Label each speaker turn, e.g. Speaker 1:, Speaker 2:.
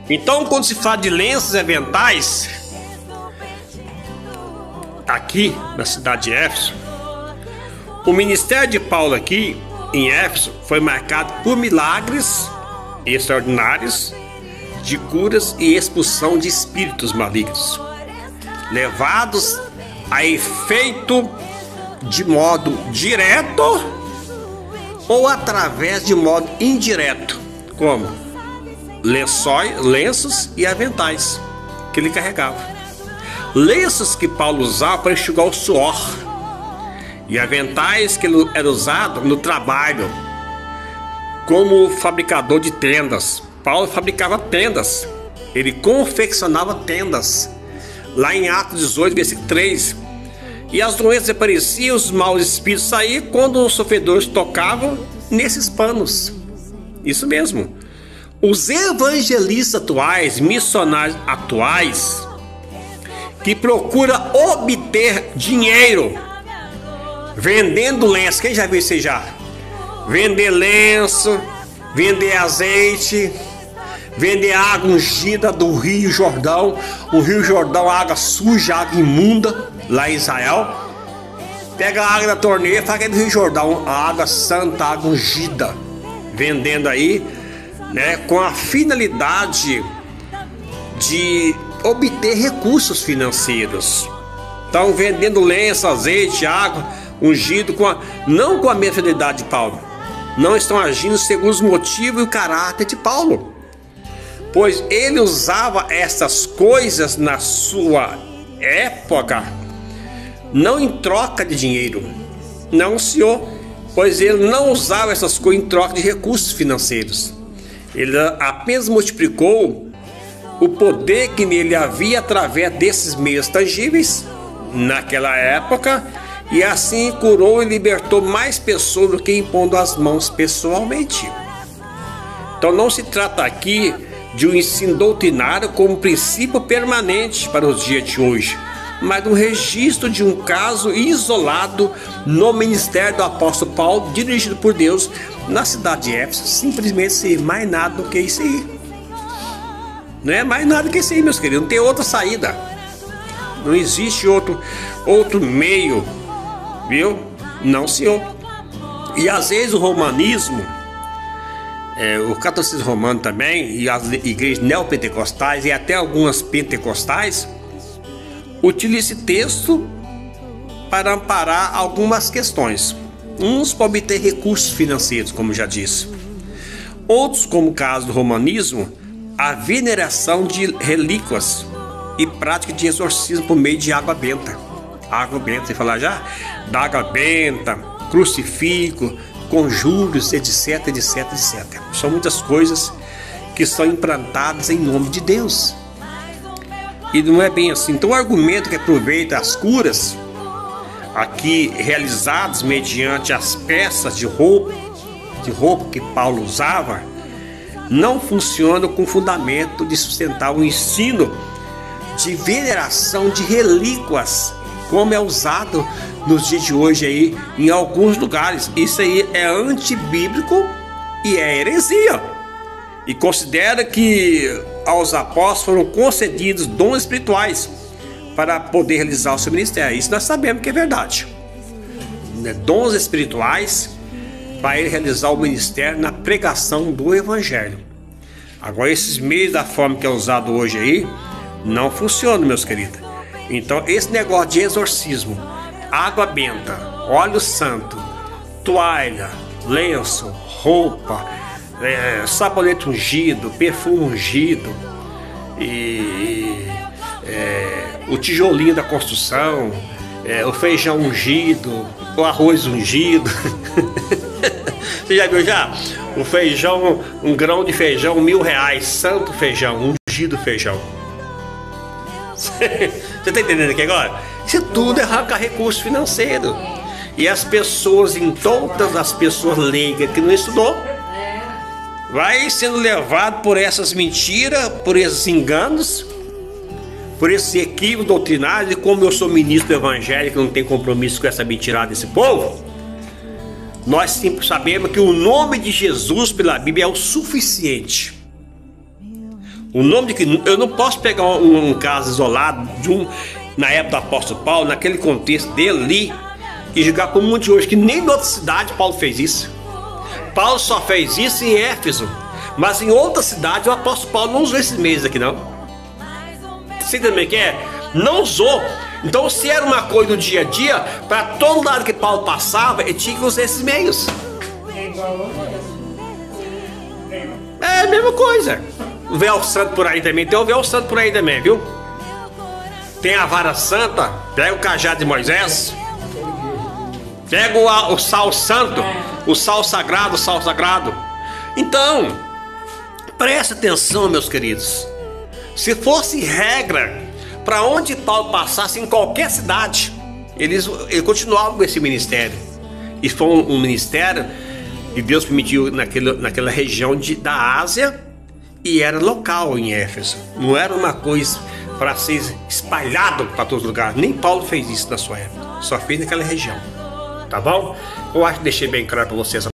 Speaker 1: Então, quando se fala de lenços e aventais, aqui na cidade de Éfeso, o ministério de Paulo aqui em Éfeso foi marcado por milagres extraordinários de curas e expulsão de espíritos malignos, levados a efeito de modo direto ou através de modo indireto, como lenços e aventais que ele carregava. Lenços que Paulo usava para enxugar o suor, e aventais que era usado no trabalho como fabricador de tendas. Paulo fabricava tendas, ele confeccionava tendas, lá em Atos 18, versículo 3. E as doenças apareciam, os maus espíritos saíam quando os sofredores tocavam nesses panos. Isso mesmo. Os evangelistas atuais, missionários atuais, que procuram obter dinheiro vendendo lenço. Quem já viu isso aí já? Vender lenço, vender azeite, vender água ungida do Rio Jordão. O Rio Jordão, água suja, água imunda, lá em Israel. Pega a água da torneira, faz aquele Rio Jordão, a água santa, água ungida, vendendo aí, né, com a finalidade de obter recursos financeiros. Estão vendendo lenço, azeite, água, ungido, não com a mesma finalidade de Paulo. Não estão agindo segundo os motivos e o caráter de Paulo, pois ele usava essas coisas na sua época, não em troca de dinheiro. Não, senhor, pois ele não usava essas coisas em troca de recursos financeiros. Ele apenas multiplicou o poder que nele havia através desses meios tangíveis naquela época, e assim curou e libertou mais pessoas do que impondo as mãos pessoalmente. Então não se trata aqui de um ensino doutrinário como princípio permanente para os dias de hoje, mas do registro de um caso isolado no ministério do apóstolo Paulo, dirigido por Deus na cidade de Éfeso. Simplesmente sem mais nada do que isso aí. Não é mais nada do que isso aí, meus queridos. Não tem outra saída. Não existe outro meio, viu? Não, senhor. E às vezes o romanismo, o catolicismo romano também, e as igrejas neopentecostais e até algumas pentecostais, utilizam esse texto para amparar algumas questões. Uns para obter recursos financeiros, como já disse. Outros, como o caso do romanismo, a veneração de relíquias e prática de exorcismo por meio de água benta. Água benta, você falar já? Da água benta, crucifixo, conjuros, etc, etc, etc. São muitas coisas que são implantadas em nome de Deus. E não é bem assim. Então o argumento que aproveita as curas aqui realizadas mediante as peças de roupa que Paulo usava, não funciona com fundamento de sustentar o ensino de veneração de relíquias, como é usado nos dias de hoje aí em alguns lugares. Isso aí é antibíblico e é heresia. E considera que aos apóstolos foram concedidos dons espirituais para poder realizar o seu ministério. Isso nós sabemos que é verdade, né? Dons espirituais para ele realizar o ministério na pregação do evangelho. Agora esses meios da forma que é usado hoje aí não funcionam, meus queridos. Então esse negócio de exorcismo, água benta, óleo santo, toalha, lenço, roupa, sabonete ungido, perfume ungido o tijolinho da construção, o feijão ungido, o arroz ungido. Você já viu já? O feijão, um grão de feijão, R$1.000, santo feijão, ungido feijão. Você está entendendo aqui agora? Isso tudo é arrancar recurso financeiro. E as pessoas, em todas as pessoas leigas que não estudou, vai sendo levado por essas mentiras, por esses enganos, por esse equívoco doutrinário. E como eu sou ministro do evangelho, que não tem compromisso com essa mentirada desse povo, nós sempre sabemos que o nome de Jesus pela Bíblia é o suficiente. O nome de que eu não posso pegar um caso isolado na época do apóstolo Paulo, naquele contexto dele ali, e jogar para o mundo de hoje, que nem em outra cidade Paulo fez isso. Paulo só fez isso em Éfeso, mas em outra cidade o apóstolo Paulo não usou esses meios aqui não. Você também quer? Não usou. Então, se era uma coisa do dia a dia, para todo lado que Paulo passava, ele tinha que usar esses meios. É a mesma coisa. O véu santo por aí também, tem o véu santo por aí também, viu? Tem a vara santa, pega o cajado de Moisés, pega o sal santo, o sal sagrado, Então, preste atenção, meus queridos. Se fosse regra, para onde Paulo passasse, em qualquer cidade, ele continuava com esse ministério. E foi um ministério que Deus permitiu naquela região da Ásia, e era local em Éfeso. Não era uma coisa para ser espalhado para todos os lugares. Nem Paulo fez isso na sua época. Só fez naquela região. Tá bom? Eu acho que deixei bem claro para vocês.